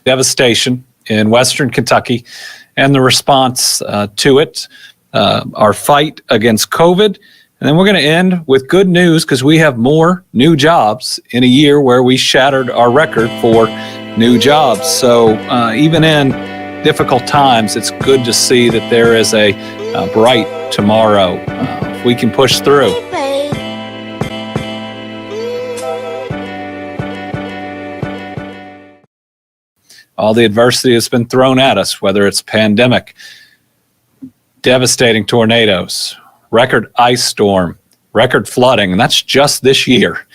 devastation in Western Kentucky and the response to it, our fight against COVID. And then we're going to end with good news because we have more new jobs in a year where we shattered our record for new jobs. So even in difficult times, it's good to see that there is a bright tomorrow. If we can push through. All the adversity has been thrown at us, whether it's pandemic, devastating tornadoes, record ice storm, record flooding, and that's just this year.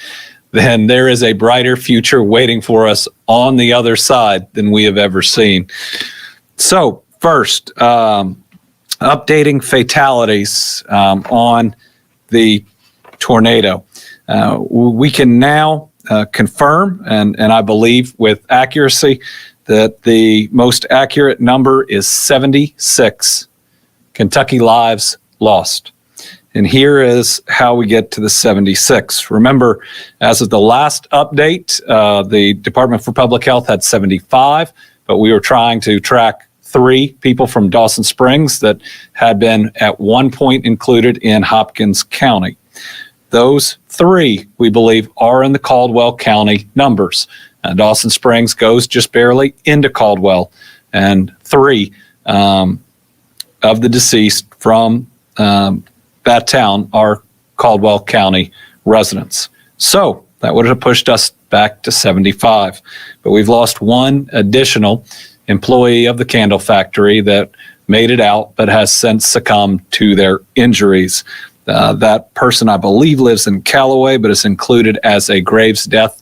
Then there is a brighter future waiting for us on the other side than we have ever seen. So first, updating fatalities on the tornado. We can now confirm, and I believe with accuracy, that the most accurate number is 76 Kentucky lives lost. And here is how we get to the 76. Remember, as of the last update, the Department for Public Health had 75, but we were trying to track 3 people from Dawson Springs that had been at one point included in Hopkins County. Those 3, we believe, are in the Caldwell County numbers. Dawson Springs goes just barely into Caldwell, and 3 of the deceased from that town are Caldwell County residents. So that would have pushed us back to 75. But we've lost one additional employee of the candle factory that made it out but has since succumbed to their injuries. That person, I believe, lives in Callaway, but is included as a Graves death,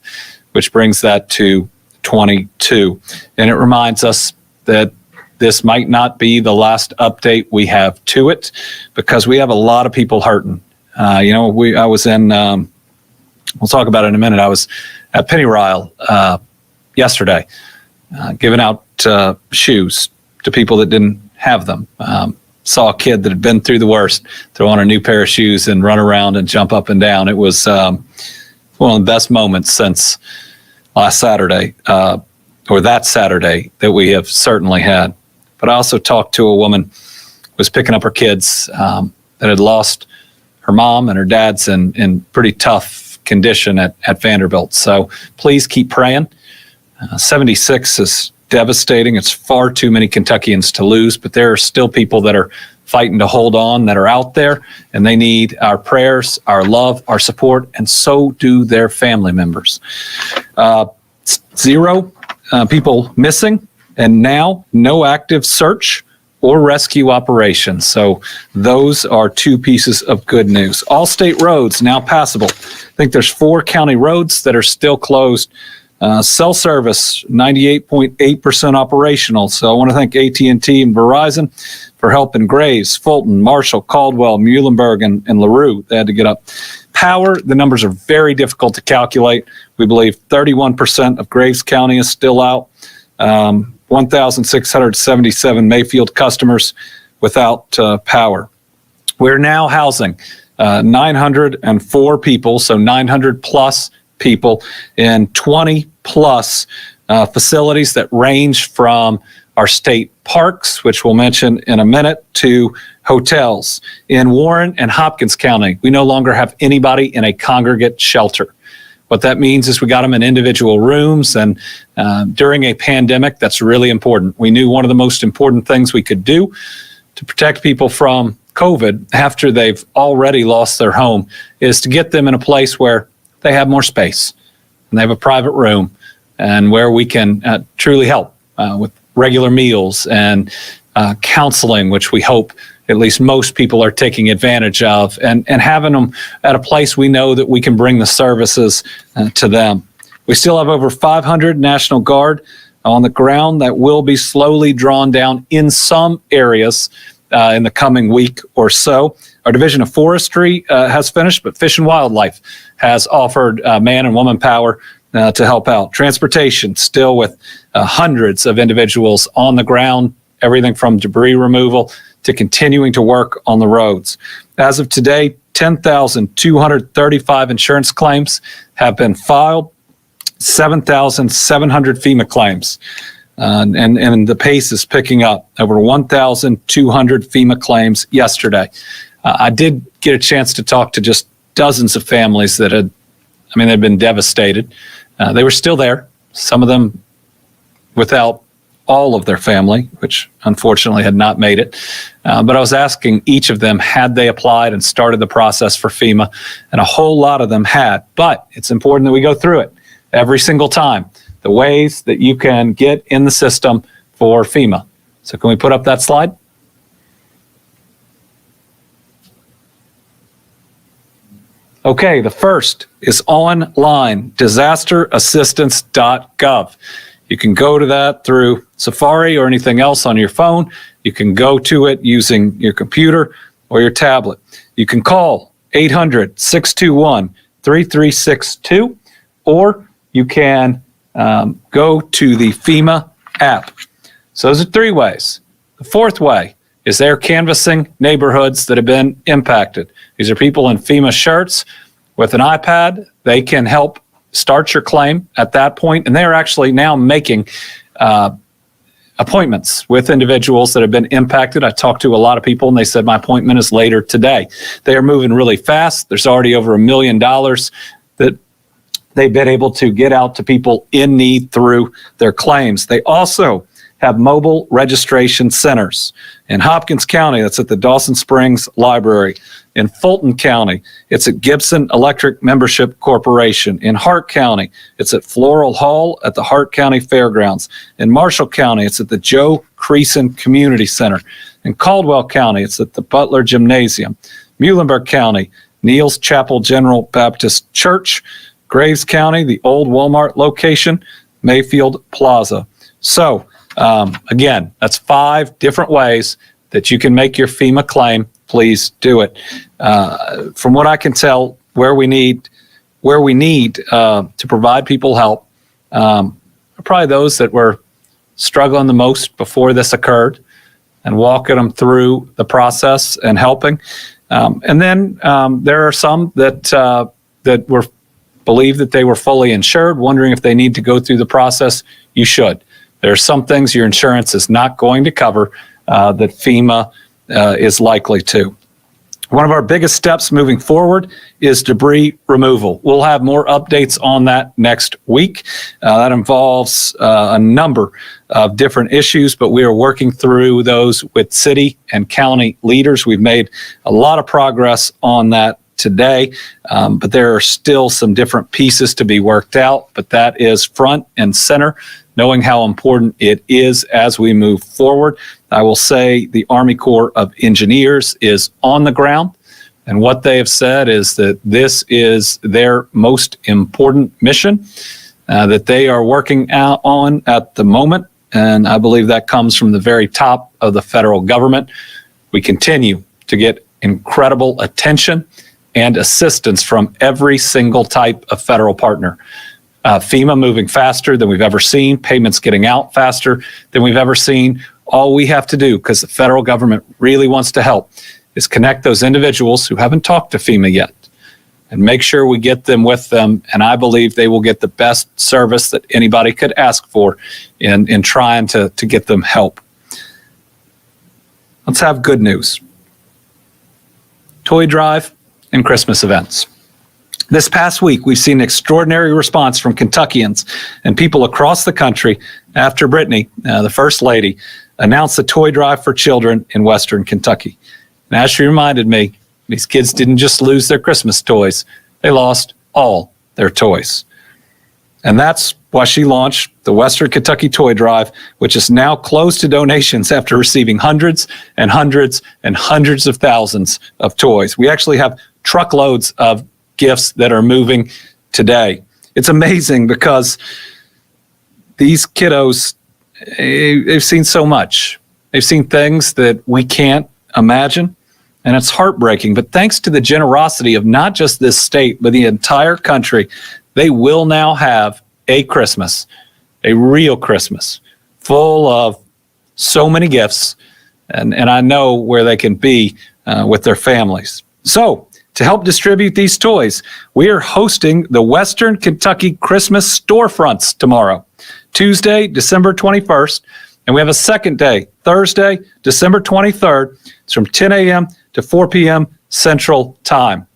which brings that to 22. And it reminds us that this might not be the last update we have to it, because we have a lot of people hurting. I was in, we'll talk about it in a minute. I was at Pennyrile yesterday, giving out shoes to people that didn't have them. Saw a kid that had been through the worst throw on a new pair of shoes and run around and jump up and down. It was one of the best moments since last Saturday, or that Saturday, that we have certainly had. But I also talked to a woman who was picking up her kids that had lost her mom and her dad's in pretty tough condition at Vanderbilt. So please keep praying. 76 is devastating. It's far too many Kentuckians to lose, but there are still people that are fighting to hold on, that are out there, and they need our prayers, our love, our support, and so do their family members. 0 people missing, and now no active search or rescue operations. So those are 2 pieces of good news. All state roads now passable. I think there's 4 county roads that are still closed. Cell service, 98.8% operational. So I want to thank AT&T and Verizon for helping Graves, Fulton, Marshall, Caldwell, Muhlenberg, and LaRue. They had to get up. Power, the numbers are very difficult to calculate. We believe 31% of Graves County is still out. 1,677 Mayfield customers without power. We're now housing 904 people, so 900 plus people in 20 plus facilities that range from our state parks, which we'll mention in a minute, to hotels. In Warren and Hopkins County, we no longer have anybody in a congregate shelter. What that means is we got them in individual rooms, and during a pandemic, that's really important. We knew one of the most important things we could do to protect people from COVID after they've already lost their home is to get them in a place where they have more space and they have a private room, and where we can truly help with regular meals and counseling, which we hope at least most people are taking advantage of, and having them at a place we know that we can bring the services to them. We still have over 500 National Guard on the ground that will be slowly drawn down in some areas in the coming week or so. Our Division of Forestry has finished, but Fish and Wildlife has offered man and woman power to help out. Transportation, still with hundreds of individuals on the ground, everything from debris removal to continuing to work on the roads. As of today, 10,235 insurance claims have been filed, 7,700 FEMA claims. and the pace is picking up. Over 1,200 FEMA claims yesterday. I did get a chance to talk to just dozens of families that they'd been devastated. They were still there, some of them without all of their family, which unfortunately had not made it. But I was asking each of them, had they applied and started the process for FEMA? And a whole lot of them had. But it's important that we go through it every single time, the ways that you can get in the system for FEMA. So can we put up that slide? Okay, the first is online, disasterassistance.gov. You can go to that through Safari or anything else on your phone. You can go to it using your computer or your tablet. You can call 800-621-3362, or you can go to the FEMA app. So those are three ways. The fourth way is they're canvassing neighborhoods that have been impacted. These are people in FEMA shirts with an iPad. They can help start your claim at that point, and they're actually now making appointments with individuals that have been impacted. I talked to a lot of people, and they said, my appointment is later today. They are moving really fast. There's already over $1 million that they've been able to get out to people in need through their claims. They also have mobile registration centers. In Hopkins County, that's at the Dawson Springs Library. In Fulton County, it's at Gibson Electric Membership Corporation. In Hart County, it's at Floral Hall at the Hart County Fairgrounds. In Marshall County, it's at the Joe Creason Community Center. In Caldwell County, it's at the Butler Gymnasium. Muhlenberg County, Neal's Chapel General Baptist Church. Graves County, the old Walmart location, Mayfield Plaza. So, again, that's 5 different ways that you can make your FEMA claim. Please do it. From what I can tell, where we need to provide people help are probably those that were struggling the most before this occurred, and walking them through the process and helping. And then there are some that were believe that they were fully insured, wondering if they need to go through the process. You should. There are some things your insurance is not going to cover that FEMA is likely to. One of our biggest steps moving forward is debris removal. We'll have more updates on that next week. That involves a number of different issues, but we are working through those with city and county leaders. We've made a lot of progress on that today, but there are still some different pieces to be worked out, but that is front and center, knowing how important it is as we move forward. I will say the Army Corps of Engineers is on the ground, and what they have said is that this is their most important mission that they are working out on at the moment, and I believe that comes from the very top of the federal government. We continue to get incredible attention and assistance from every single type of federal partner. FEMA moving faster than we've ever seen, payments getting out faster than we've ever seen. All we have to do, because the federal government really wants to help, is connect those individuals who haven't talked to FEMA yet and make sure we get them with them. And I believe they will get the best service that anybody could ask for in trying to get them help. Let's have good news. Toy drive and Christmas events. This past week, we've seen an extraordinary response from Kentuckians and people across the country after Brittany, the First Lady, announced the toy drive for children in Western Kentucky. And as she reminded me, these kids didn't just lose their Christmas toys, they lost all their toys. And that's why she launched the Western Kentucky Toy Drive, which is now closed to donations after receiving hundreds and hundreds and hundreds of thousands of toys. We actually have truckloads of gifts that are moving today. It's amazing because these kiddos, they've seen so much. They've seen things that we can't imagine, and it's heartbreaking. But thanks to the generosity of not just this state, but the entire country, they will now have a Christmas, a real Christmas, full of so many gifts, and I know where they can be with their families. So, to help distribute these toys, we are hosting the Western Kentucky Christmas Storefronts tomorrow. Tuesday, December 21st. And we have a second day, Thursday, December 23rd. It's from 10 a.m. to 4 p.m. Central Time.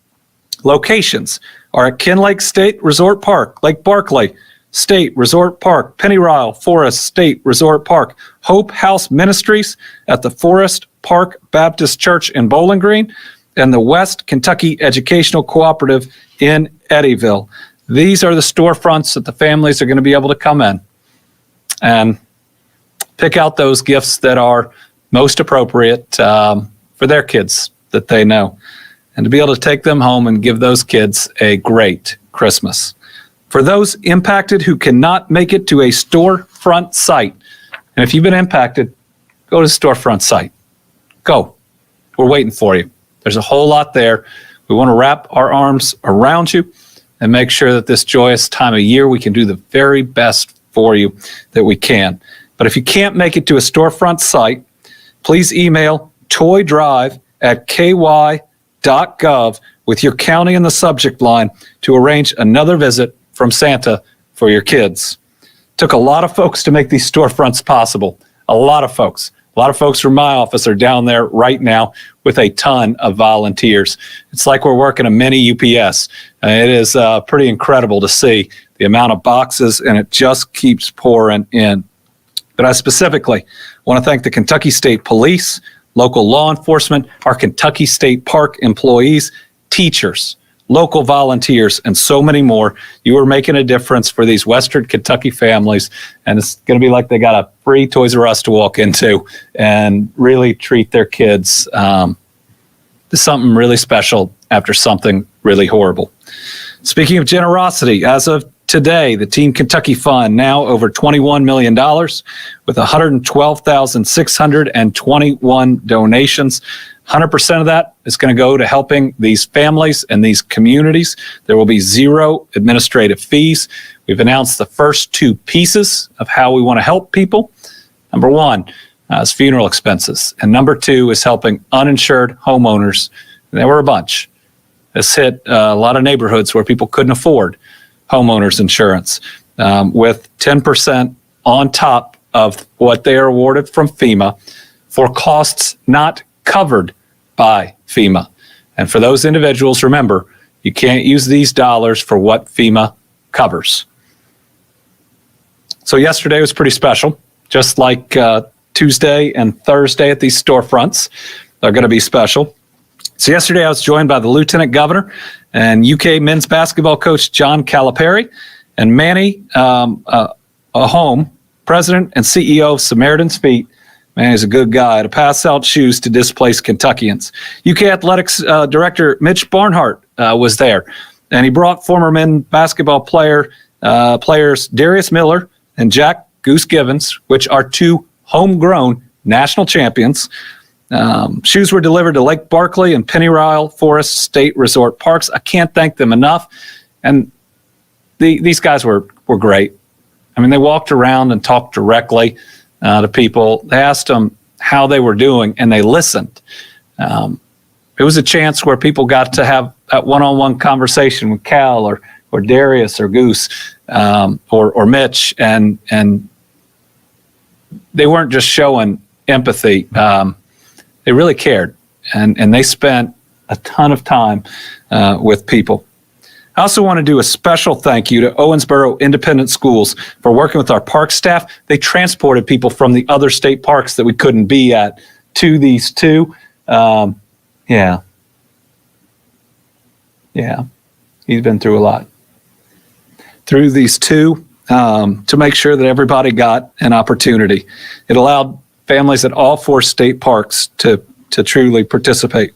Locations are at Ken Lake State Resort Park, Lake Barkley State Resort Park, Pennyrile Forest State Resort Park, Hope House Ministries at the Forest Park Baptist Church in Bowling Green, and the West Kentucky Educational Cooperative in Eddyville. These are the storefronts that the families are going to be able to come in and pick out those gifts that are most appropriate for their kids that they know, and to be able to take them home and give those kids a great Christmas. For those impacted who cannot make it to a storefront site, and if you've been impacted, go to the storefront site. Go. We're waiting for you. There's a whole lot there. We want to wrap our arms around you and make sure that this joyous time of year, we can do the very best for you that we can. But if you can't make it to a storefront site, please email toydrive@ky.gov with your county in the subject line to arrange another visit from Santa for your kids. Took a lot of folks to make these storefronts possible. A lot of folks. A lot of folks from my office are down there right now with a ton of volunteers. It's like we're working a mini UPS. It is pretty incredible to see the amount of boxes, and it just keeps pouring in. But I specifically want to thank the Kentucky State Police, local law enforcement, our Kentucky State Park employees, teachers, local volunteers, and so many more. You are making a difference for these Western Kentucky families, and it's going to be like they got a free Toys R Us to walk into and really treat their kids to something really special after something really horrible. Speaking of generosity, as of today, the Team Kentucky Fund now over $21 million with 112,621 donations. 100% of that is going to go to helping these families and these communities. There will be zero administrative fees. We've announced the first two pieces of how we want to help people. Number one is funeral expenses. And number two is helping uninsured homeowners. And there were a bunch. This hit a lot of neighborhoods where people couldn't afford homeowners insurance with 10% on top of what they are awarded from FEMA for costs not covered by FEMA. And for those individuals, remember, you can't use these dollars for what FEMA covers. So yesterday was pretty special, just like Tuesday and Thursday at these storefronts. They're going to be special. So yesterday I was joined by the Lieutenant Governor and UK men's basketball coach John Calipari and Manny Ahome, President and CEO of Samaritan's Feet. Man, he's a good guy to pass out shoes to displaced Kentuckians. UK Athletics Director Mitch Barnhart was there, and he brought former men's basketball players Darius Miller and Jack Goose Givens, which are two homegrown national champions. Shoes were delivered to Lake Barkley and Pennyrile Forest State Resort Parks. I can't thank them enough. And these guys were great. I mean, they walked around and talked directly to people. They asked them how they were doing, and they listened. It was a chance where people got to have that one-on-one conversation with Cal or Darius or Goose or Mitch, and they weren't just showing empathy. They really cared, and they spent a ton of time with people. I also want to do a special thank you to Owensboro Independent Schools for working with our park staff. They transported people from the other state parks that we couldn't be at to these two. Yeah, he's been through a lot. Through these two to make sure that everybody got an opportunity. It allowed families at all four state parks to truly participate.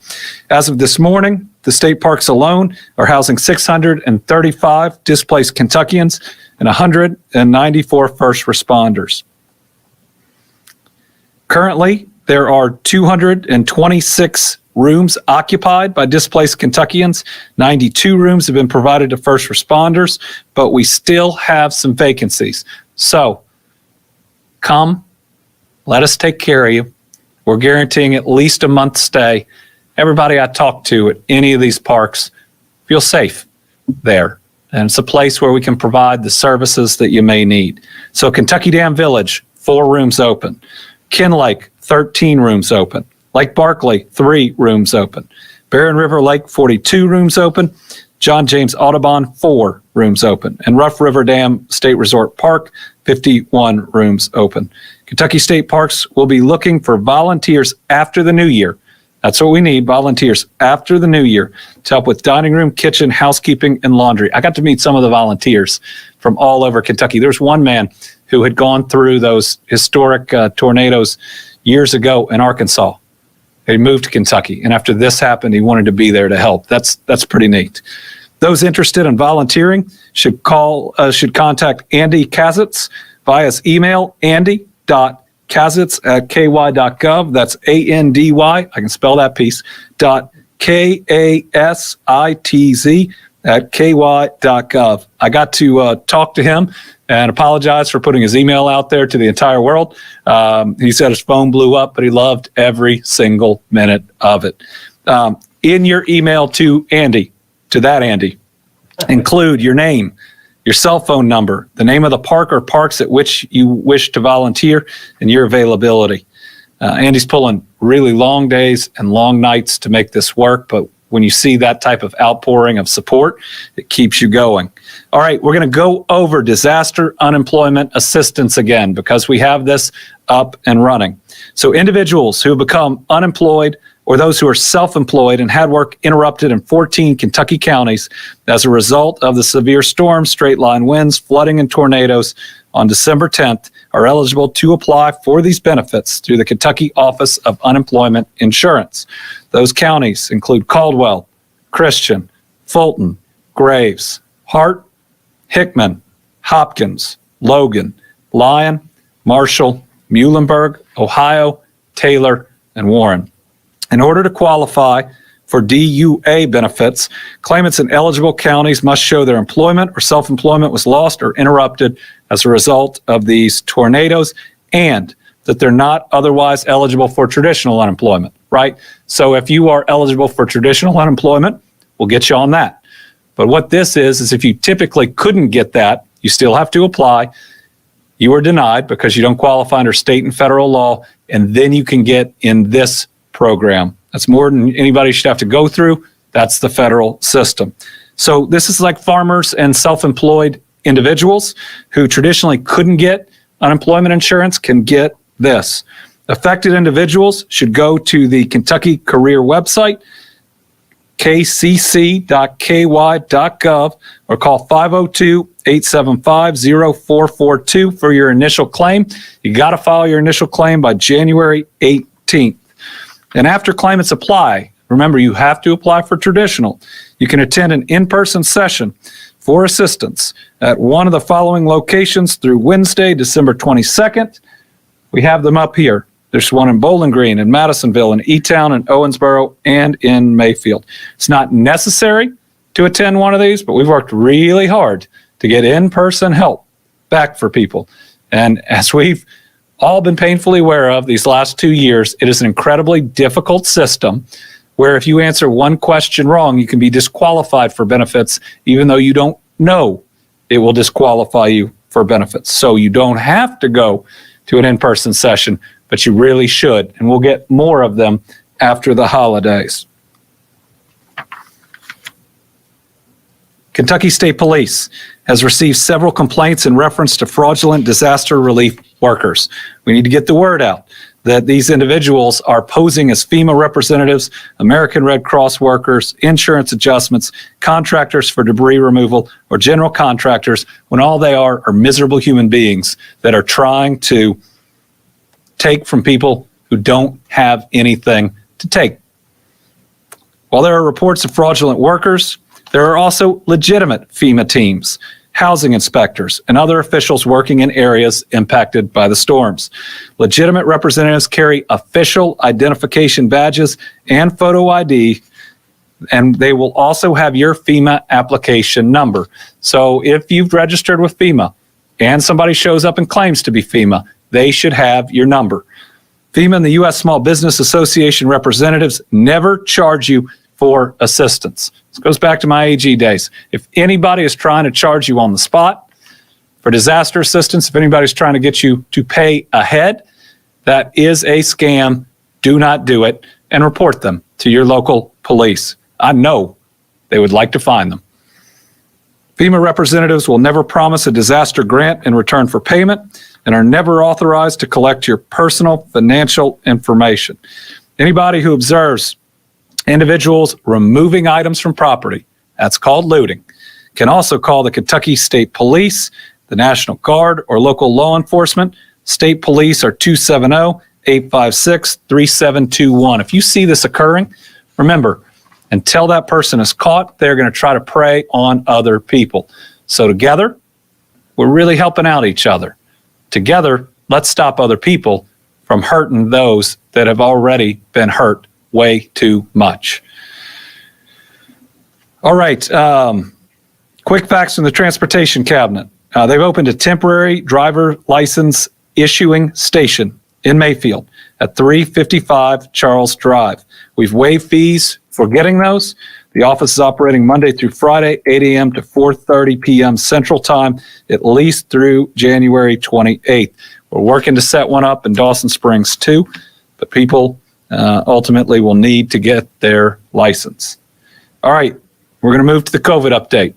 As of this morning, the state parks alone are housing 635 displaced Kentuckians and 194 first responders. Currently, there are 226 rooms occupied by displaced Kentuckians. 92 rooms have been provided to first responders, but we still have some vacancies. So come, let us take care of you. We're guaranteeing at least a month's stay. Everybody I talk to at any of these parks feel safe there. and it's a place where we can provide the services that you may need. So Kentucky Dam Village, 4 rooms open. Kinlake, 13 rooms open. Lake Barkley, 3 rooms open. Barren River Lake, 42 rooms open. John James Audubon, 4 rooms open. And Rough River Dam State Resort Park, 51 rooms open. Kentucky State Parks will be looking for volunteers after the new year. That's what we need, volunteers after the new year to help with dining room, kitchen, housekeeping, and laundry. I got to meet some of the volunteers from all over Kentucky. There's one man who had gone through those historic tornadoes years ago in Arkansas. He moved to Kentucky, and after this happened, he wanted to be there to help. That's pretty neat. Those interested in volunteering should contact Andy Kazitz via his email, andy.kazitz@ky.gov. That's ANDY, I can spell that piece, .KASITZ@ky.gov. I got to talk to him and apologize for putting his email out there to the entire world. He said his phone blew up, but he loved every single minute of it. In your email to Andy, include your name, your cell phone number, the name of the park or parks at which you wish to volunteer, and your availability. Andy's pulling really long days and long nights to make this work, but when you see that type of outpouring of support, it keeps you going. All right, we're going to go over disaster unemployment assistance again because we have this up and running. So individuals who have become unemployed or those who are self-employed and had work interrupted in 14 Kentucky counties as a result of the severe storms, straight-line winds, flooding, and tornadoes on December 10th are eligible to apply for these benefits through the Kentucky Office of Unemployment Insurance. Those counties include Caldwell, Christian, Fulton, Graves, Hart, Hickman, Hopkins, Logan, Lyon, Marshall, Muhlenberg, Ohio, Taylor, and Warren. In order to qualify for DUA benefits, claimants in eligible counties must show their employment or self-employment was lost or interrupted as a result of these tornadoes and that they're not otherwise eligible for traditional unemployment, right? So if you are eligible for traditional unemployment, we'll get you on that. But what this is if you typically couldn't get that, you still have to apply. You are denied because you don't qualify under state and federal law, and then you can get in this program. That's more than anybody should have to go through. That's the federal system. So this is like farmers and self-employed individuals who traditionally couldn't get unemployment insurance can get this. Affected individuals should go to the Kentucky Career website, kcc.ky.gov, or call 502-875-0442 for your initial claim. You got to file your initial claim by January 18th. And after claimants apply, remember you have to apply for traditional. You can attend an in-person session for assistance at one of the following locations through Wednesday, December 22nd. We have them up here. There's one in Bowling Green, in Madisonville, in E-Town, in Owensboro, and in Mayfield. It's not necessary to attend one of these, but we've worked really hard to get in-person help back for people. And as we've all been painfully aware of these last 2 years, it is an incredibly difficult system where if you answer one question wrong, you can be disqualified for benefits, even though you don't know it will disqualify you for benefits. So you don't have to go to an in-person session, but you really should. And we'll get more of them after the holidays. Kentucky State Police has received several complaints in reference to fraudulent disaster relief workers. We need to get the word out that these individuals are posing as FEMA representatives, American Red Cross workers, insurance adjustments, contractors for debris removal, or general contractors, when all they are miserable human beings that are trying to take from people who don't have anything to take. While there are reports of fraudulent workers, there are also legitimate FEMA teams, housing inspectors, and other officials working in areas impacted by the storms. Legitimate representatives carry official identification badges and photo ID, and they will also have your FEMA application number. So if you've registered with FEMA and somebody shows up and claims to be FEMA, they should have your number. FEMA and the U.S. Small Business Association representatives never charge you for assistance. This goes back to my AG days. If anybody is trying to charge you on the spot for disaster assistance, if anybody's trying to get you to pay ahead, that is a scam. Do not do it, and report them to your local police. I know they would like to find them. FEMA representatives will never promise a disaster grant in return for payment and are never authorized to collect your personal financial information. Anybody who observes individuals removing items from property, that's called looting, can also call the Kentucky State Police, the National Guard, or local law enforcement. State Police are 270-856-3721. If you see this occurring, remember, until that person is caught, they're going to try to prey on other people. So together, we're really helping out each other. Together, let's stop other people from hurting those that have already been hurt way too much. All right, quick facts from the Transportation Cabinet. They've opened a temporary driver license issuing station in Mayfield at 355 Charles Drive. We've waived fees for getting those. The office is operating Monday through Friday, 8 a.m. to 4:30 p.m. Central Time, at least through January 28th. We're working to set one up in Dawson Springs too, but people ultimately will need to get their license. All right, we're going to move to the COVID update.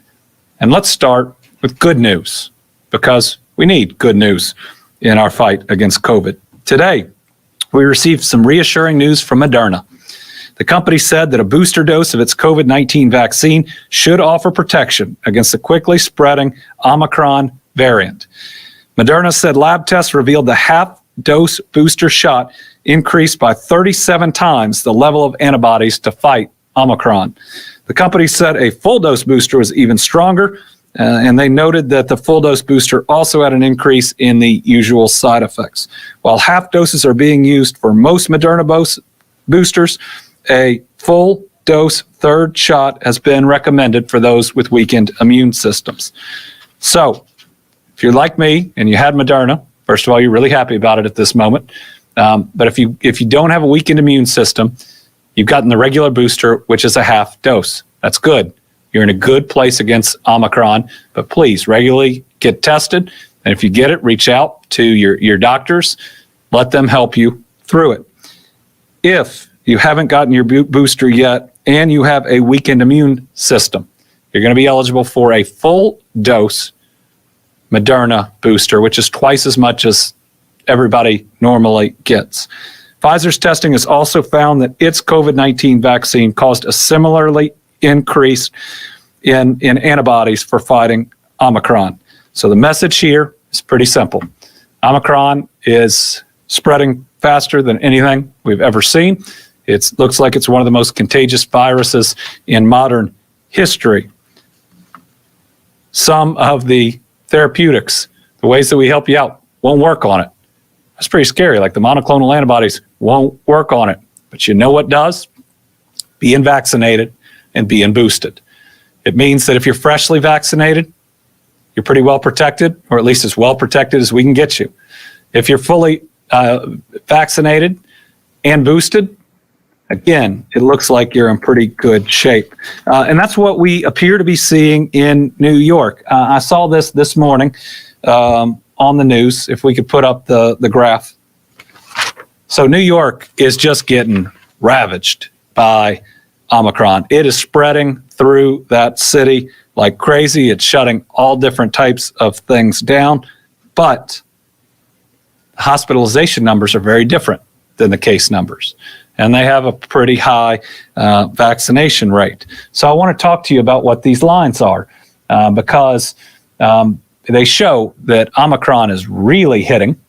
And let's start with good news, because we need good news in our fight against COVID. Today, we received some reassuring news from Moderna. The company said that a booster dose of its COVID-19 vaccine should offer protection against the quickly spreading Omicron variant. Moderna said lab tests revealed the half-dose booster shot increased by 37 times the level of antibodies to fight Omicron. The company said a full-dose booster was even stronger, and they noted that the full-dose booster also had an increase in the usual side effects. While half doses are being used for most Moderna boosters, a full-dose third shot has been recommended for those with weakened immune systems. So, if you're like me and you had Moderna, first of all, you're really happy about it at this moment. But if you don't have a weakened immune system, you've gotten the regular booster, which is a half dose. That's good. You're in a good place against Omicron, but please regularly get tested. And if you get it, reach out to your doctors. Let them help you through it. If you haven't gotten your booster yet and you have a weakened immune system, you're going to be eligible for a full dose Moderna booster, which is twice as much as everybody normally gets. Pfizer's testing has also found that its COVID-19 vaccine caused a similarly increase in antibodies for fighting Omicron. So the message here is pretty simple. Omicron is spreading faster than anything we've ever seen. It looks like it's one of the most contagious viruses in modern history. Some of the therapeutics, the ways that we help you out, won't work on it. That's pretty scary. Like the monoclonal antibodies won't work on it. But you know what does? Being vaccinated and being boosted. It means that if you're freshly vaccinated, you're pretty well protected, or at least as well protected as we can get you. If you're fully vaccinated and boosted, again, it looks like you're in pretty good shape. And that's what we appear to be seeing in New York. I saw this morning on the news, if we could put up the graph. So New York is just getting ravaged by Omicron. It is spreading through that city like crazy. It's shutting all different types of things down. But hospitalization numbers are very different than the case numbers. And they have a pretty high vaccination rate. So I want to talk to you about what these lines are, because they show that Omicron is really hitting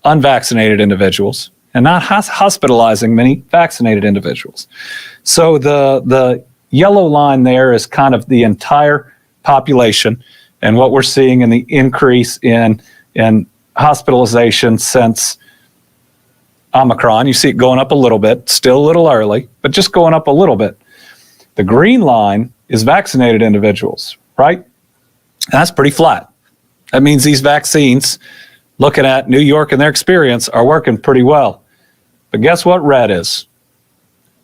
unvaccinated individuals and not hospitalizing many vaccinated individuals. So the yellow line there is kind of the entire population and what we're seeing in the increase in hospitalization since Omicron. You see it going up a little bit, still a little early, but just going up a little bit. The green line is vaccinated individuals, right? And that's pretty flat. That means these vaccines, looking at New York and their experience, are working pretty well. But guess what red is?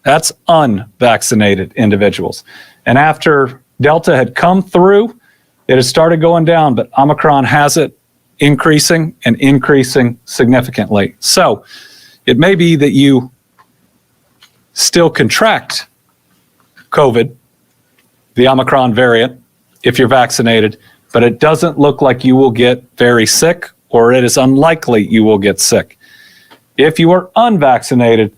That's unvaccinated individuals. And after Delta had come through, it had started going down, but Omicron has it increasing and increasing significantly. So it may be that you still contract COVID, the Omicron variant, if you're vaccinated, but it doesn't look like you will get very sick, or it is unlikely you will get sick. If you are unvaccinated,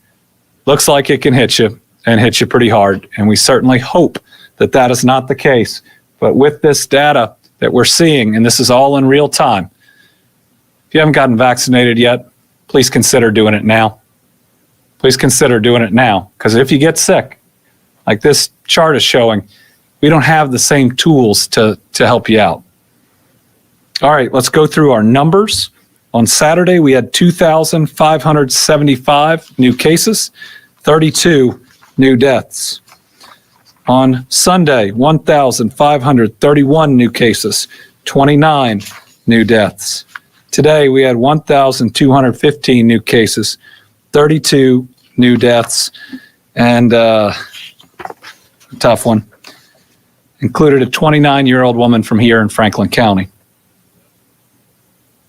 looks like it can hit you and hit you pretty hard. And we certainly hope that that is not the case. But with this data that we're seeing, and this is all in real time, if you haven't gotten vaccinated yet, please consider doing it now. Please consider doing it now, because if you get sick, like this chart is showing, we don't have the same tools to help you out. All right, let's go through our numbers. On Saturday, we had 2,575 new cases, 32 new deaths. On Sunday, 1,531 new cases, 29 new deaths. Today, we had 1,215 new cases, 32 new deaths, and a tough one. Included a 29-year-old woman from here in Franklin County.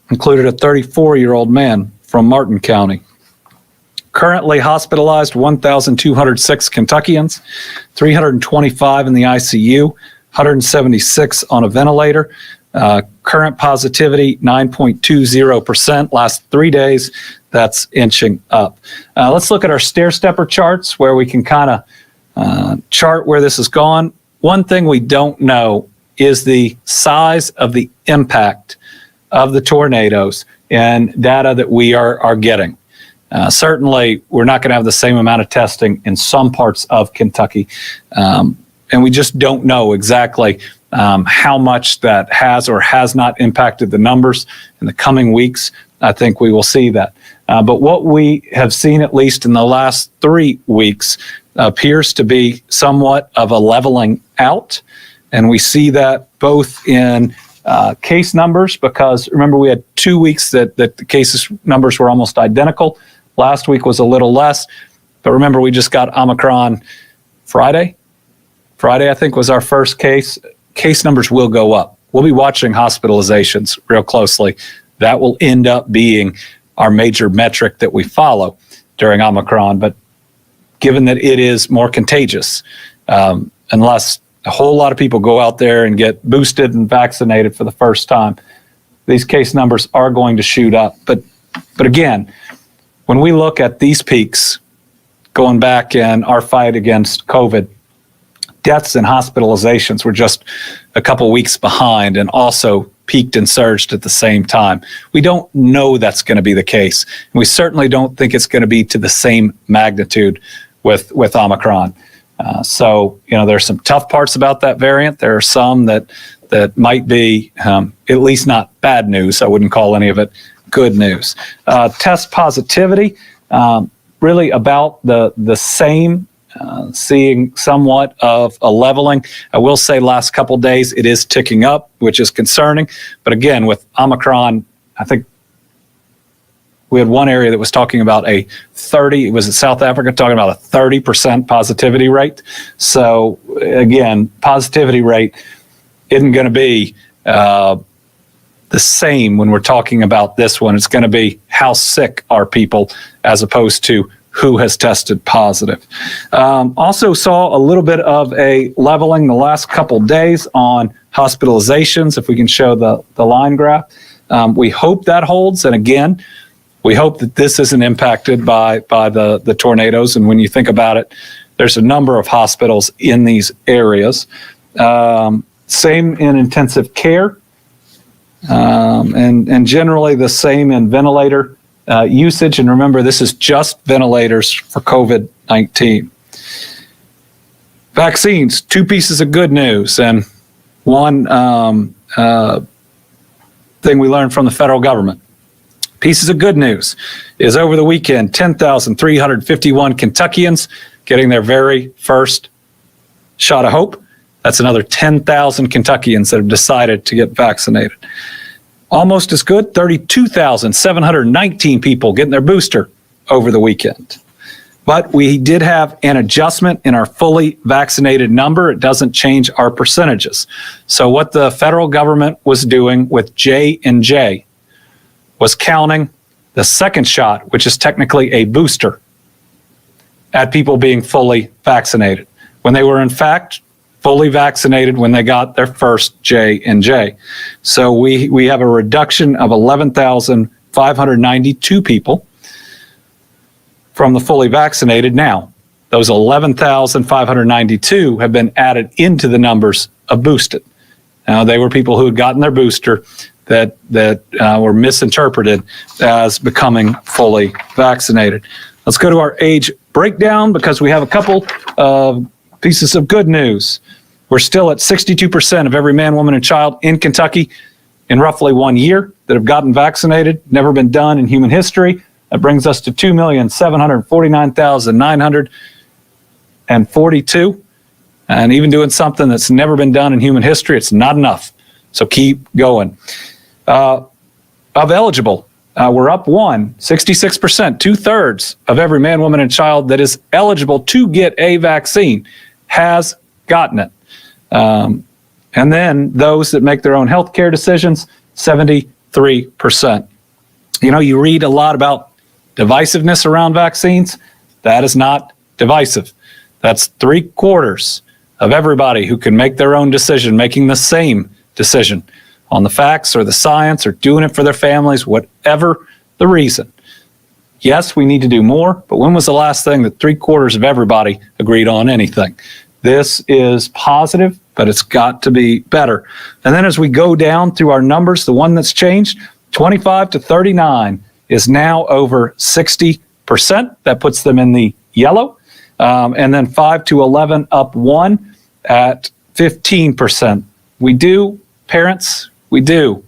Included a 34-year-old man from Martin County. Currently hospitalized 1,206 Kentuckians, 325 in the ICU, 176 on a ventilator. Current positivity, 9.20%. Last 3 days, that's inching up. Let's look at our stair-stepper charts where we can kind of chart where this has gone. One thing we don't know is the size of the impact of the tornadoes and data that we are getting. Certainly, we're not going to have the same amount of testing in some parts of Kentucky. And we just don't know exactly how much that has or has not impacted the numbers in the coming weeks. I think we will see that. But what we have seen, at least in the last 3 weeks, appears to be somewhat of a leveling out. And we see that both in case numbers, because remember we had 2 weeks that the cases numbers were almost identical. Last week was a little less, but remember we just got Omicron Friday. Friday, I think, was our first case. Case numbers will go up. We'll be watching hospitalizations real closely. That will end up being our major metric that we follow during Omicron. But given that it is more contagious, unless a whole lot of people go out there and get boosted and vaccinated for the first time, these case numbers are going to shoot up. But again, when we look at these peaks, going back in our fight against COVID, deaths and hospitalizations were just a couple weeks behind and also peaked and surged at the same time. We don't know that's going to be the case. And we certainly don't think it's going to be to the same magnitude with Omicron. So, there's some tough parts about that variant. There are some that might be at least not bad news. I wouldn't call any of it good news. Test positivity, really about the same, seeing somewhat of a leveling. I will say last couple days it is ticking up, which is concerning. But again, with Omicron, I think we had one area that was talking about it was in South Africa, talking about a 30% positivity rate. So again, positivity rate isn't going to be the same when we're talking about this one. It's going to be how sick are people as opposed to who has tested positive. Also saw a little bit of a leveling the last couple days on hospitalizations, if we can show the line graph. We hope that holds. And again, we hope that this isn't impacted by the tornadoes. And when you think about it, there's a number of hospitals in these areas. Same in intensive care, and generally the same in ventilator usage. And remember, this is just ventilators for COVID-19. Vaccines, 2 pieces of good news. And one thing we learned from the federal government. Pieces of good news is over the weekend, 10,351 Kentuckians getting their very first shot of hope. That's another 10,000 Kentuckians that have decided to get vaccinated. Almost as good, 32,719 people getting their booster over the weekend. But we did have an adjustment in our fully vaccinated number. It doesn't change our percentages. So what the federal government was doing with J&J was counting the second shot, which is technically a booster, at people being fully vaccinated, when they were in fact fully vaccinated when they got their first J&J. So we have a reduction of 11,592 people from the fully vaccinated. Now, those 11,592 have been added into the numbers of boosted. Now, they were people who had gotten their booster that were misinterpreted as becoming fully vaccinated. Let's go to our age breakdown because we have a couple of pieces of good news. We're still at 62% of every man, woman, and child in Kentucky in roughly 1 year that have gotten vaccinated. Never been done in human history. That brings us to 2,749,942. And even doing something that's never been done in human history, it's not enough. So keep going. Of eligible, we're up 66%, 2/3 of every man, woman, and child that is eligible to get a vaccine has gotten it. And then those that make their own healthcare decisions, 73%. You know, you read a lot about divisiveness around vaccines. That is not divisive. That's 3/4 of everybody who can make their own decision, making the same decision on the facts or the science or doing it for their families, whatever the reason. Yes, we need to do more, but when was the last thing that 3/4 of everybody agreed on anything? This is positive, but it's got to be better. And then as we go down through our numbers, the one that's changed, 25 to 39 is now over 60%. That puts them in the yellow. And then 5 to 11 up 1 at 15%. We do, parents, we do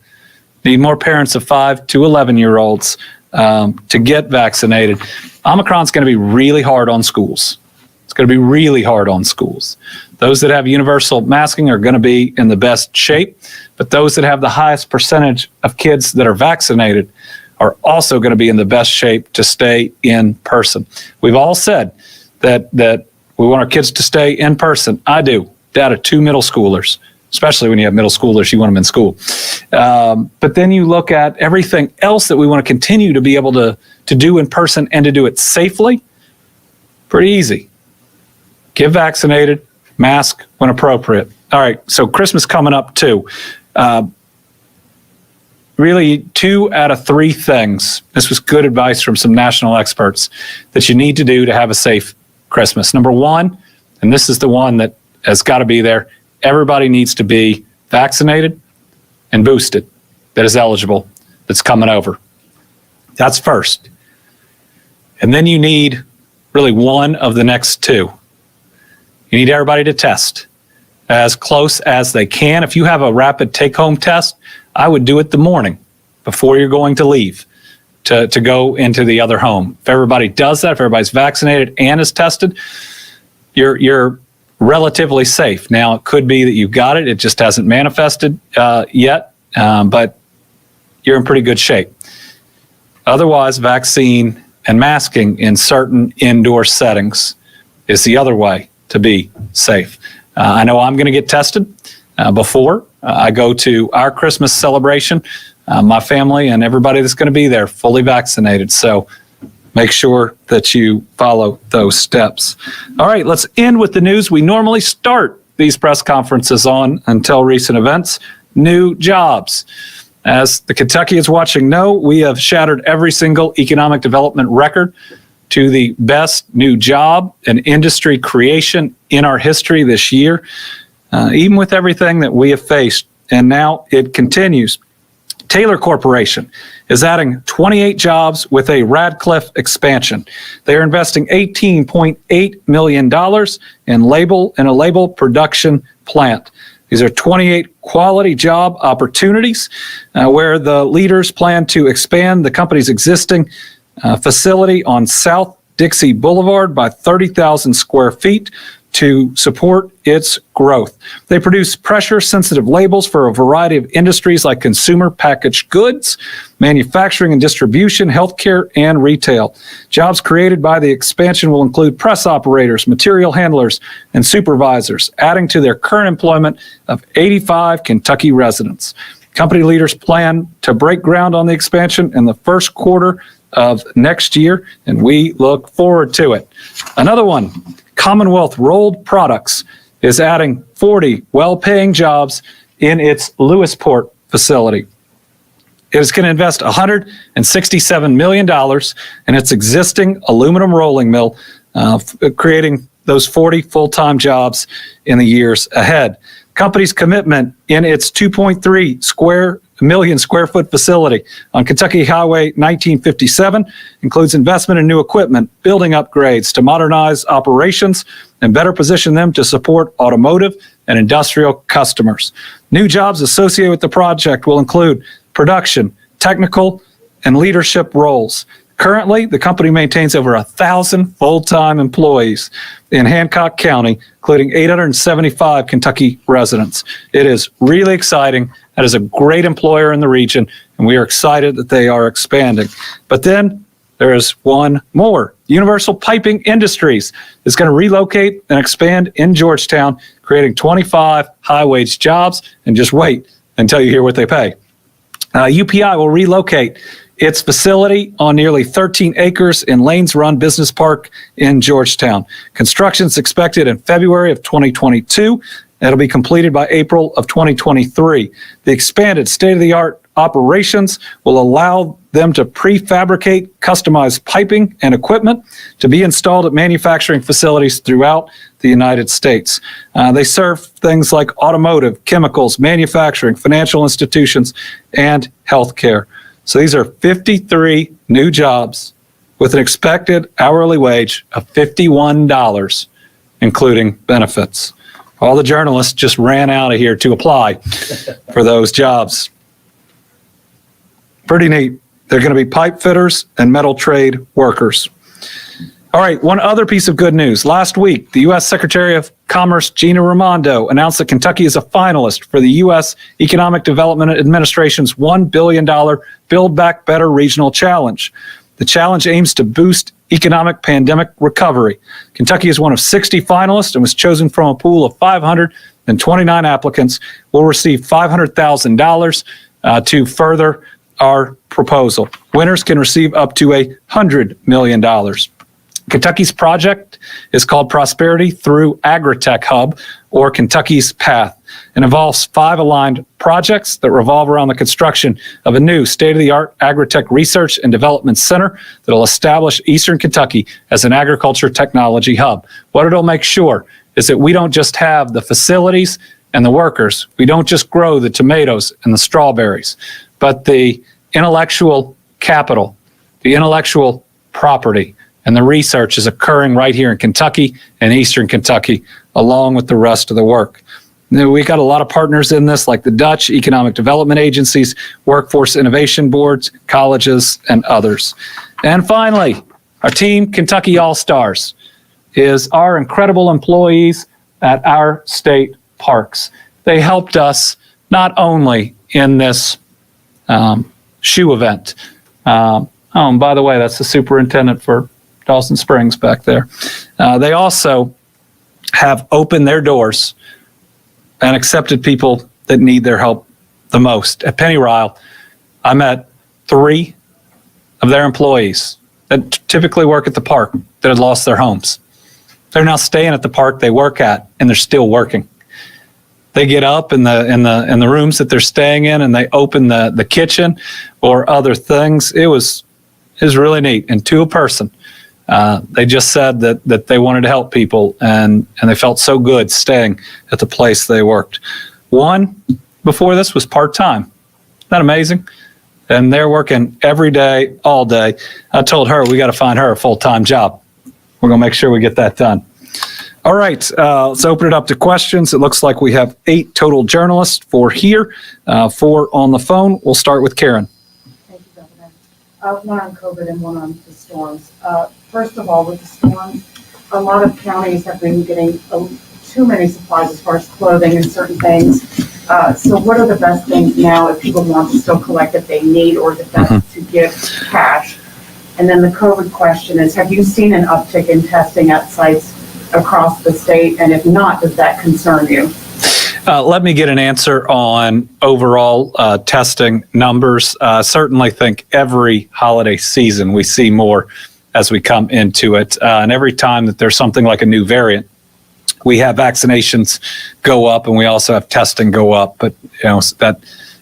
need more parents of 5 to 11-year-olds to get vaccinated. Omicron's going to be really hard on schools. It's going to be really hard on schools. Those that have universal masking are going to be in the best shape, but those that have the highest percentage of kids that are vaccinated are also going to be in the best shape to stay in person. We've all said that we want our kids to stay in person. I do. Dad of 2 middle schoolers, especially when you have middle schoolers, you want them in school. But then you look at everything else that we want to continue to be able to do in person and to do it safely. Pretty easy. Get vaccinated, mask when appropriate. All right, so Christmas coming up too. Really 2 out of 3 things, this was good advice from some national experts, that you need to do to have a safe Christmas. Number 1, and this is the one that has got to be there, everybody needs to be vaccinated and boosted that is eligible, that's coming over. That's first. And then you need really one of the next 2. You need everybody to test as close as they can. If you have a rapid take-home test, I would do it the morning before you're going to leave to go into the other home. If everybody does that, if everybody's vaccinated and is tested, you're relatively safe. Now, it could be that you've got it. It just hasn't manifested yet, but you're in pretty good shape. Otherwise, vaccine and masking in certain indoor settings is the other way to be safe. I know I'm going to get tested before I go to our Christmas celebration. My family and everybody that's going to be there fully vaccinated. So make sure that you follow those steps. All right, let's end with the news we normally start these press conferences on until recent events. New jobs. As the Kentuckians watching know, we have shattered every single economic development record to the best new job and industry creation in our history this year, even with everything that we have faced. And now it continues. Taylor Corporation is adding 28 jobs with a Radcliffe expansion. They are investing $18.8 million in a label production plant. These are 28 quality job opportunities where the leaders plan to expand the company's existing facility on South Dixie Boulevard by 30,000 square feet to support its growth. They produce pressure-sensitive labels for a variety of industries like consumer packaged goods, manufacturing and distribution, healthcare, and retail. Jobs created by the expansion will include press operators, material handlers, and supervisors, adding to their current employment of 85 Kentucky residents. Company leaders plan to break ground on the expansion in the first quarter of next year, and we look forward to it. Another one, Commonwealth Rolled Products is adding 40 well-paying jobs in its Lewisport facility. It is going to invest $167 million in its existing aluminum rolling mill, creating those 40 full-time jobs in the years ahead. Company's commitment in its 2.3 million square foot facility on Kentucky Highway 1957 includes investment in new equipment, building upgrades to modernize operations and better position them to support automotive and industrial customers. New jobs associated with the project will include production, technical, and leadership roles. Currently, the company maintains over 1,000 full-time employees in Hancock County, including 875 Kentucky residents. It is really exciting. That is a great employer in the region, and we are excited that they are expanding. But then there is one more. Universal Piping Industries is going to relocate and expand in Georgetown, creating 25 high-wage jobs. And just wait until you hear what they pay. UPI will relocate its facility on nearly 13 acres in Lanes Run Business Park in Georgetown. Construction is expected in February of 2022. It'll be completed by April of 2023. The expanded state-of-the-art operations will allow them to prefabricate customized piping and equipment to be installed at manufacturing facilities throughout the United States. They serve things like automotive, chemicals, manufacturing, financial institutions, and healthcare. So these are 53 new jobs with an expected hourly wage of $51, including benefits. All the journalists just ran out of here to apply for those jobs. Pretty neat. They're going to be pipe fitters and metal trade workers. All right, one other piece of good news. Last week, the U.S. Secretary of Commerce, Gina Raimondo, announced that Kentucky is a finalist for the U.S. Economic Development Administration's $1 billion Build Back Better Regional Challenge. The challenge aims to boost economic pandemic recovery. Kentucky is one of 60 finalists and was chosen from a pool of 529 applicants. We'll receive $500,000 to further our proposal. Winners can receive up to $100 million. Kentucky's project is called Prosperity Through Agritech Hub, or Kentucky's Path. It involves 5 aligned projects that revolve around the construction of a new state-of-the-art agritech research and development center that will establish Eastern Kentucky as an agriculture technology hub. What it'll make sure is that we don't just have the facilities and the workers, we don't just grow the tomatoes and the strawberries, but the intellectual capital, the intellectual property, and the research is occurring right here in Kentucky and Eastern Kentucky, along with the rest of the work. We got a lot of partners in this, like the Dutch Economic Development Agencies, Workforce Innovation Boards, colleges, and others. And finally, our team, Kentucky All-Stars, is our incredible employees at our state parks. They helped us not only in this shoe event. Oh, and by the way, that's the superintendent for Dawson Springs back there. They also have opened their doors and accepted people that need their help the most. At Penny Ryle, I met 3 of their employees that typically work at the park that had lost their homes. They're now staying at the park they work at, and they're still working. They get up in the rooms that they're staying in, and they open the kitchen or other things. It was really neat, and to a person. They just said that they wanted to help people, and they felt so good staying at the place they worked. One before this was part-time. Isn't that amazing? And they're working every day, all day. I told her we got to find her a full-time job. We're going to make sure we get that done. All right, let's open it up to questions. It looks like we have 8 total journalists, 4 here, 4 on the phone. We'll start with Karen. Thank you, Governor. One on COVID and one on the storms. First of all, with the storms, a lot of counties have been getting too many supplies as far as clothing and certain things. So what are the best things now if people want to still collect if they need, or the best to give cash? And then the COVID question is, have you seen an uptick in testing at sites across the state? And if not, does that concern you? Let me get an answer on overall testing numbers. Certainly think every holiday season we see more as we come into it. And every time that there's something like a new variant, we have vaccinations go up and we also have testing go up. But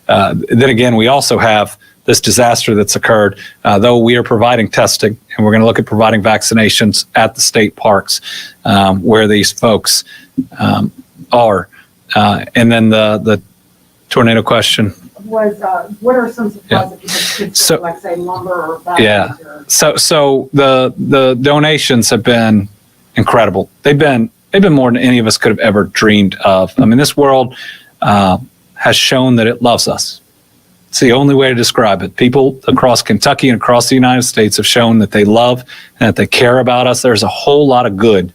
then again, we also have this disaster that's occurred, though we are providing testing, and we're going to look at providing vaccinations at the state parks where these folks are. And then the tornado question was, what are some supplies that people could, like say lumber or bags? Yeah. So the donations have been incredible. They've been more than any of us could have ever dreamed of. I mean, this world has shown that it loves us. It's the only way to describe it. People across Kentucky and across the United States have shown that they love and that they care about us. There's a whole lot of good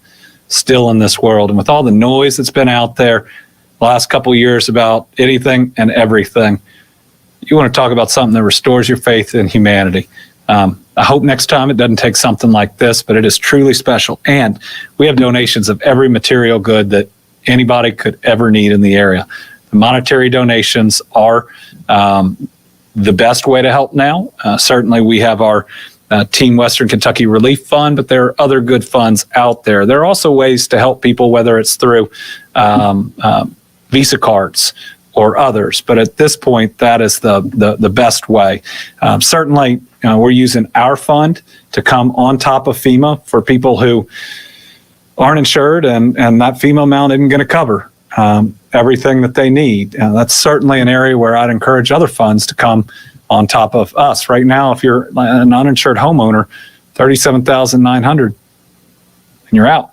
still in this world. And with all the noise that's been out there the last couple of years about anything and everything, you want to talk about something that restores your faith in humanity. I hope next time it doesn't take something like this, but it is truly special. And we have donations of every material good that anybody could ever need in the area. The monetary donations are the best way to help now. Certainly we have our Team Western Kentucky Relief Fund, but there are other good funds out there. There are also ways to help people, whether it's through Visa cards or others. But at this point, that is the best way. Certainly, we're using our fund to come on top of FEMA for people who aren't insured, and that FEMA amount isn't going to cover everything that they need. That's certainly an area where I'd encourage other funds to come on top of us. Right now, if you're an uninsured homeowner, $37,900, and you're out.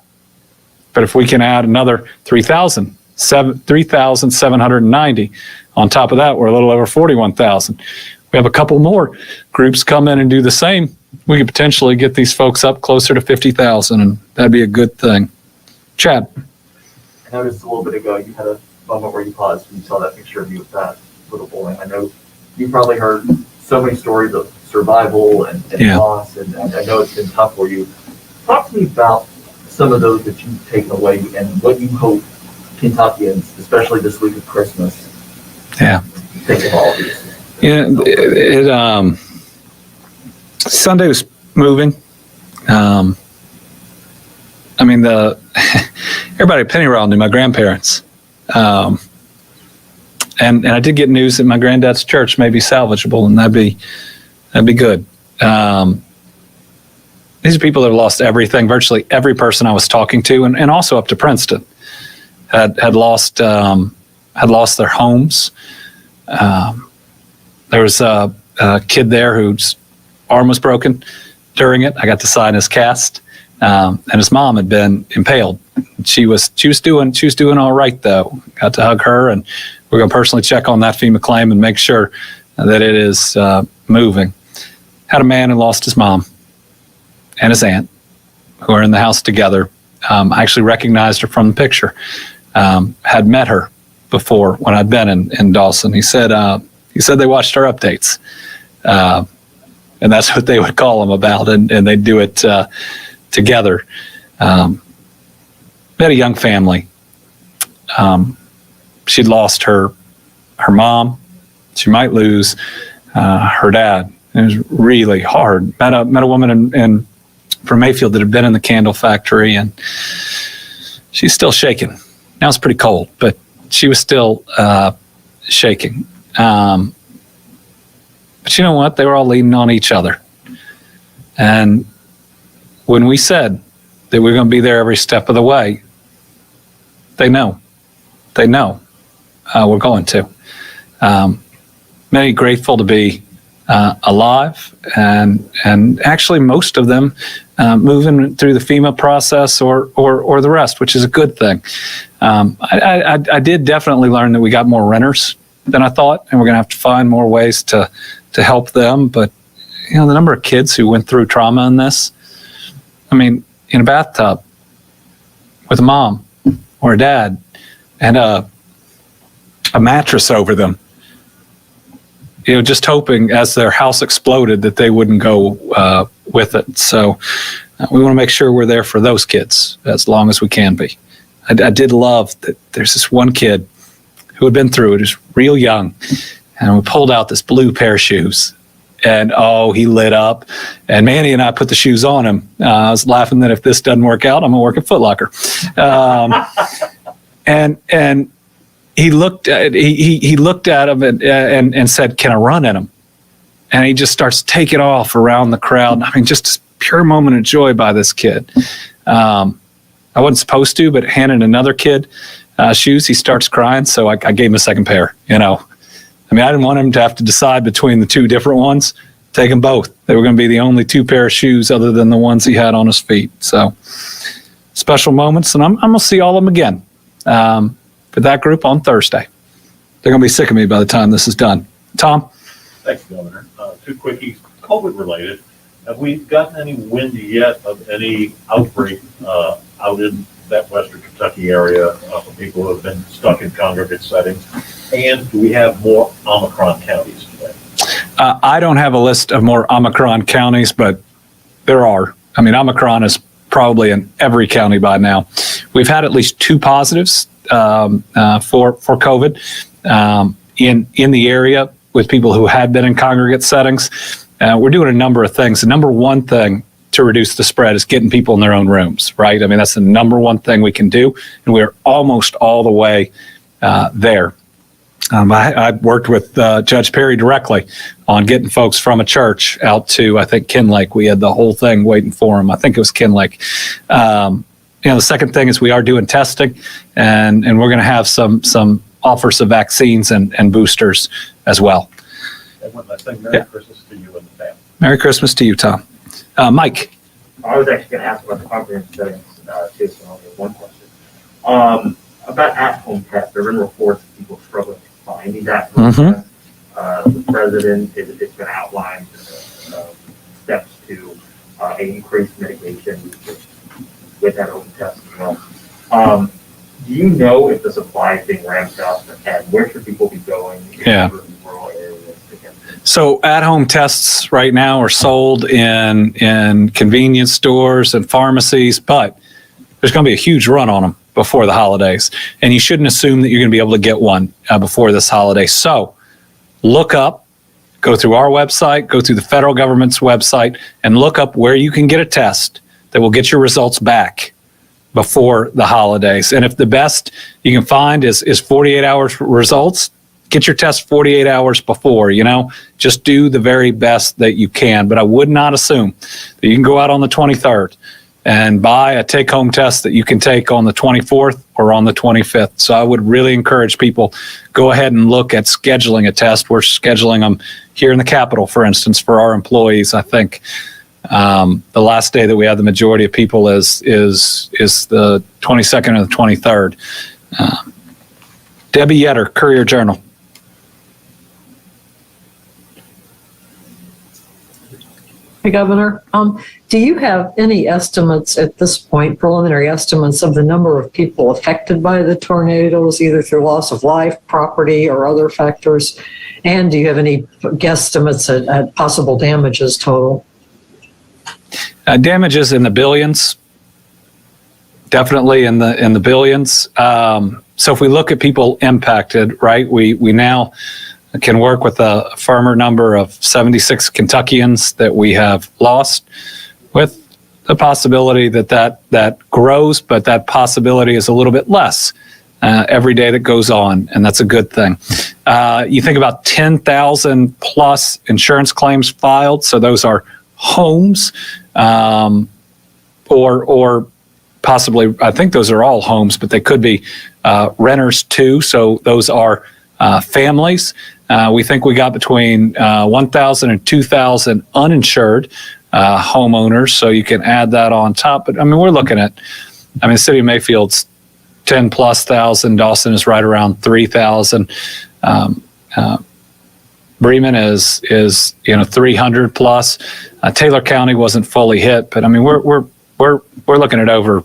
But if we can add another $3,790 on top of that, we're a little over $41,000. We have a couple more groups come in and do the same. We could potentially get these folks up closer to $50,000, and that'd be a good thing. Chad. I noticed a little bit ago you had a moment where you paused when you saw that picture of you with that little boy. I know you've probably heard so many stories of survival and loss, and I know it's been tough for you. Talk to me about some of those that you've taken away and what you hope Kentuckians, especially this week of Christmas, think of all of these. Sunday was moving. Everybody at Pennyroyal knew my grandparents. And I did get news that my granddad's church may be salvageable, and that'd be good. These are people that have lost everything. Virtually every person I was talking to, and also up to Princeton, had lost their homes. There was a kid there whose arm was broken during it. I got to sign his cast, and his mom had been impaled. She was doing all right though. Got to hug her, and we're going to personally check on that FEMA claim and make sure that it is moving. Had a man who lost his mom and his aunt, who are in the house together. I actually recognized her from the picture. Had met her before when I'd been in Dawson. He said they watched our updates, and that's what they would call them about, and they'd do it together. We had a young family. She'd lost her mom. She might lose her dad. It was really hard. Met a woman from Mayfield that had been in the candle factory, and she's still shaking. Now it's pretty cold, but she was still shaking. But you know what? They were all leaning on each other. And when we said that we're going to be there every step of the way, they know. They know we're going to. Many grateful to be alive, and actually most of them moving through the FEMA process or the rest, which is a good thing. I did definitely learn that we got more renters than I thought, and we're going to have to find more ways to help them. But the number of kids who went through trauma in this, in a bathtub, with a mom or a dad and a mattress over them, just hoping as their house exploded that they wouldn't go with it. So we want to make sure we're there for those kids as long as we can be. I did love that there's this one kid who had been through it, who's real young, and we pulled out this blue pair of shoes. And he lit up. And Manny and I put the shoes on him. I was laughing that if this doesn't work out, I'm gonna work at Foot Locker. And he looked at him and said, "Can I run in them?" And he just starts taking off around the crowd. I mean, just a pure moment of joy by this kid. I wasn't supposed to, but handing another kid shoes, he starts crying. So I gave him a second pair. I mean, I didn't want him to have to decide between the two different ones. Take them both. They were going to be the only two pair of shoes other than the ones he had on his feet. So special moments, and I'm going to see all of them again for that group on Thursday. They're going to be sick of me by the time this is done. Tom? Thanks, Governor. Two quickies, COVID related. Have we gotten any wind yet of any outbreak out in that Western Kentucky area for people who have been stuck in congregate settings? And do we have more Omicron counties today? I don't have a list of more Omicron counties, but there are. I mean, Omicron is probably in every county by now. We've had at least 2 positives for COVID in the area with people who had been in congregate settings. We're doing a number of things. The number one thing to reduce the spread is getting people in their own rooms, right? I mean, that's the number one thing we can do, and we're almost all the way there. I worked with Judge Perry directly on getting folks from a church out to, I think, Kinlake. We had the whole thing waiting for them. I think it was Kinlake. The second thing is we are doing testing, and we're going to have some offers of vaccines and boosters as well. And one last thing, Merry Christmas to you and the family. Merry Christmas to you, Tom. Mike. I was actually going to ask about the congregate settings too, so I'll get one question. About at-home tests, there have been reports of people struggling to find these at-home tests. The president is going to outline steps to increase mitigation with at-home tests as well. Do you know if the supply is being ramped up, and where should people be going in rural areas to get them? So at-home tests right now are sold in convenience stores and pharmacies, but there's going to be a huge run on them before the holidays. And you shouldn't assume that you're going to be able to get one before this holiday. So look up, go through our website, go through the federal government's website, and look up where you can get a test that will get your results back before the holidays. And if the best you can find is 48 hours results, get your test 48 hours before, just do the very best that you can. But I would not assume that you can go out on the 23rd and buy a take-home test that you can take on the 24th or on the 25th. So I would really encourage people, go ahead and look at scheduling a test. We're scheduling them here in the Capitol, for instance, for our employees. I think the last day that we have the majority of people is the 22nd or the 23rd. Debbie Yetter, Courier Journal. Hey, Governor, do you have any estimates at this point, preliminary estimates of the number of people affected by the tornadoes, either through loss of life, property, or other factors? And do you have any guesstimates at possible damages total? Damages in the billions, definitely in the billions. So if we look at people impacted, right, we now can work with a firmer number of 76 Kentuckians that we have lost, with the possibility that grows, but that possibility is a little bit less every day that goes on, and that's a good thing. You think about 10,000 plus insurance claims filed, so those are homes, or possibly, I think those are all homes, but they could be renters too, so those are families. We think we got between 1,000 and 2,000 uninsured homeowners, so you can add that on top. But I mean, we're looking at, the city of Mayfield's 10 plus thousand. Dawson is right around 3,000. Bremen is 300 plus. Taylor County wasn't fully hit, but I mean, we're looking at over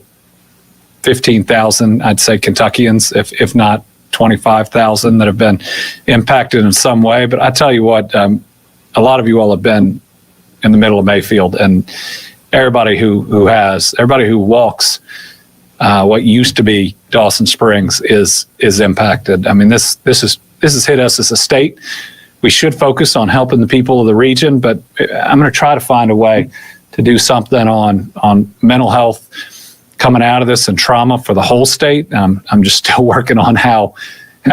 15,000, I'd say, Kentuckians, if not 25,000 that have been impacted in some way. But I tell you what, a lot of you all have been in the middle of Mayfield, and everybody who walks what used to be Dawson Springs is impacted. I mean, this has hit us as a state. We should focus on helping the people of the region, but I'm going to try to find a way to do something on mental health coming out of this and trauma for the whole state. I'm just still working on how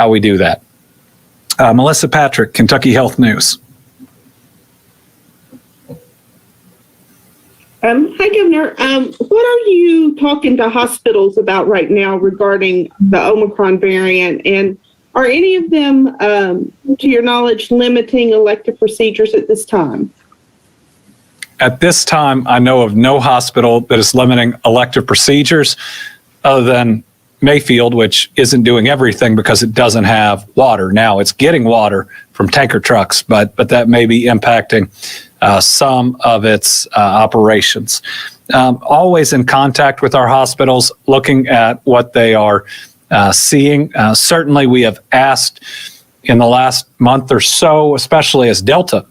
we do that. Melissa Patrick, Kentucky Health News. Hi, Governor. What are you talking to hospitals about right now regarding the Omicron variant? And are any of them, to your knowledge, limiting elective procedures at this time? At this time, I know of no hospital that is limiting elective procedures other than Mayfield, which isn't doing everything because it doesn't have water. Now it's getting water from tanker trucks, but that may be impacting some of its operations. Always in contact with our hospitals, looking at what they are seeing. Certainly, we have asked in the last month or so, especially as Delta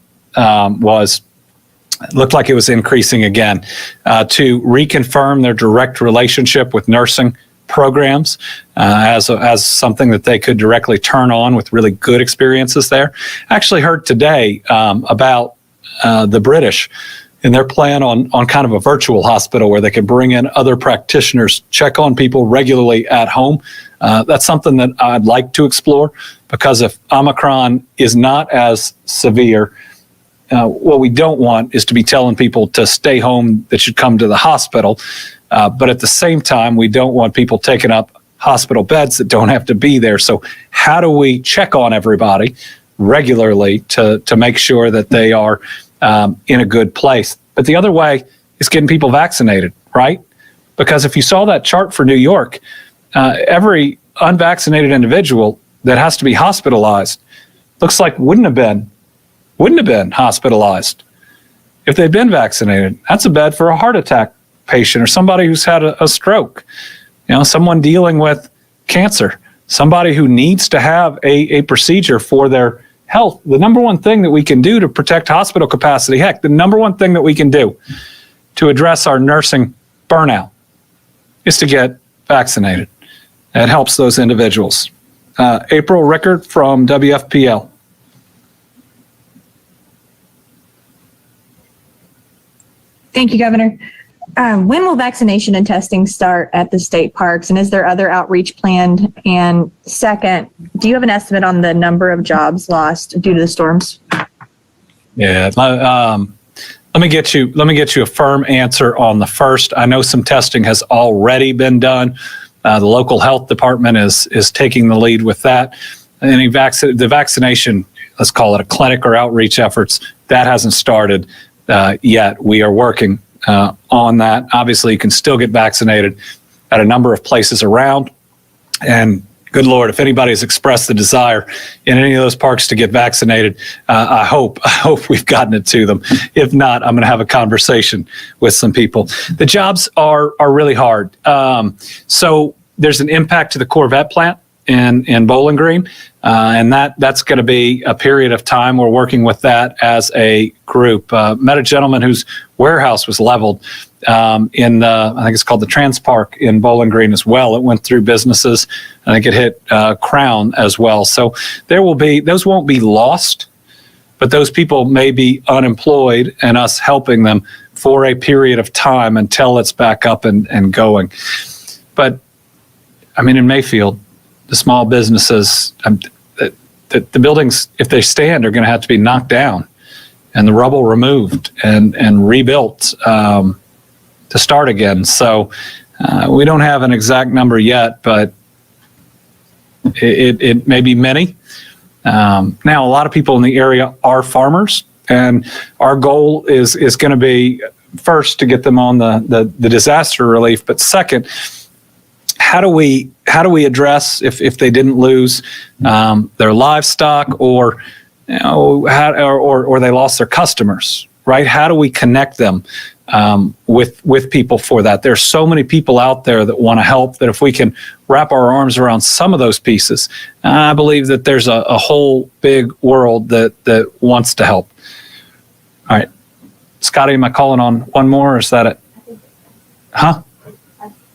looked like it was increasing again, to reconfirm their direct relationship with nursing programs as something that they could directly turn on with really good experiences there. I actually heard today about the British and their plan on kind of a virtual hospital where they could bring in other practitioners, check on people regularly at home. That's something that I'd like to explore, because if Omicron is not as severe, what we don't want is to be telling people to stay home that should come to the hospital. But at the same time, we don't want people taking up hospital beds that don't have to be there. So how do we check on everybody regularly to make sure that they are in a good place? But the other way is getting people vaccinated, right? Because if you saw that chart for New York, every unvaccinated individual that has to be hospitalized looks like wouldn't have been hospitalized if they'd been vaccinated. That's a bed for a heart attack patient or somebody who's had a stroke, someone dealing with cancer, somebody who needs to have a procedure for their health. The number one thing that we can do to protect hospital capacity, heck, the number one thing that we can do to address our nursing burnout is to get vaccinated. It helps those individuals. April Rickard from WFPL. Thank you, Governor. When will vaccination and testing start at the state parks, and is there other outreach planned? And second, do you have an estimate on the number of jobs lost due to the storms? Yeah, let me get you a firm answer on the first. I know some testing has already been done. The local health department is taking the lead with that. The vaccination, let's call it a clinic or outreach efforts, that hasn't started yet. We are working on that. Obviously, you can still get vaccinated at a number of places around. And good Lord, if anybody has expressed the desire in any of those parks to get vaccinated, I hope we've gotten it to them. If not, I'm going to have a conversation with some people. The jobs are really hard. So there's an impact to the Corvette plant in Bowling Green. And that's going to be a period of time. We're working with that as a group. Met a gentleman whose warehouse was leveled in I think it's called the Trans Park in Bowling Green as well. It went through businesses. I think it hit Crown as well. So those won't be lost, but those people may be unemployed and us helping them for a period of time until it's back up and going. But I mean, in Mayfield, the small businesses, the buildings, if they stand, are going to have to be knocked down and the rubble removed and rebuilt to start again. So we don't have an exact number yet, but it may be many. Now, a lot of people in the area are farmers, and our goal is going to be first to get them on the disaster relief, but second, how do we address if they didn't lose their livestock or or they lost their customers, right? How do we connect them with people for that. There's so many people out there that want to help, that if we can wrap our arms around some of those pieces, I believe that there's a whole big world that wants to help. All right. Scotty, am I calling on one more, or is that it? Huh?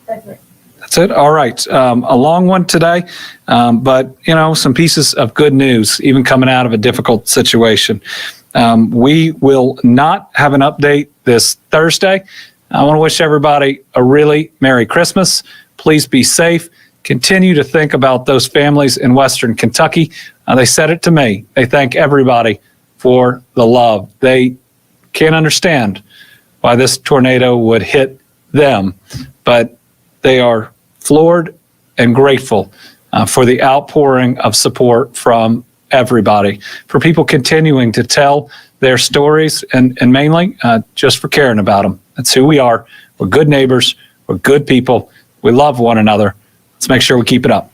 That's it? All right. A long one today, but, some pieces of good news, even coming out of a difficult situation. We will not have an update this Thursday. I want to wish everybody a really Merry Christmas. Please be safe. Continue to think about those families in Western Kentucky. They said it to me. They thank everybody for the love. They can't understand why this tornado would hit them, but they are floored and grateful for the outpouring of support from everybody, for people continuing to tell their stories, and mainly just for caring about them. That's who we are. We're good neighbors. We're good people. We love one another. Let's make sure we keep it up.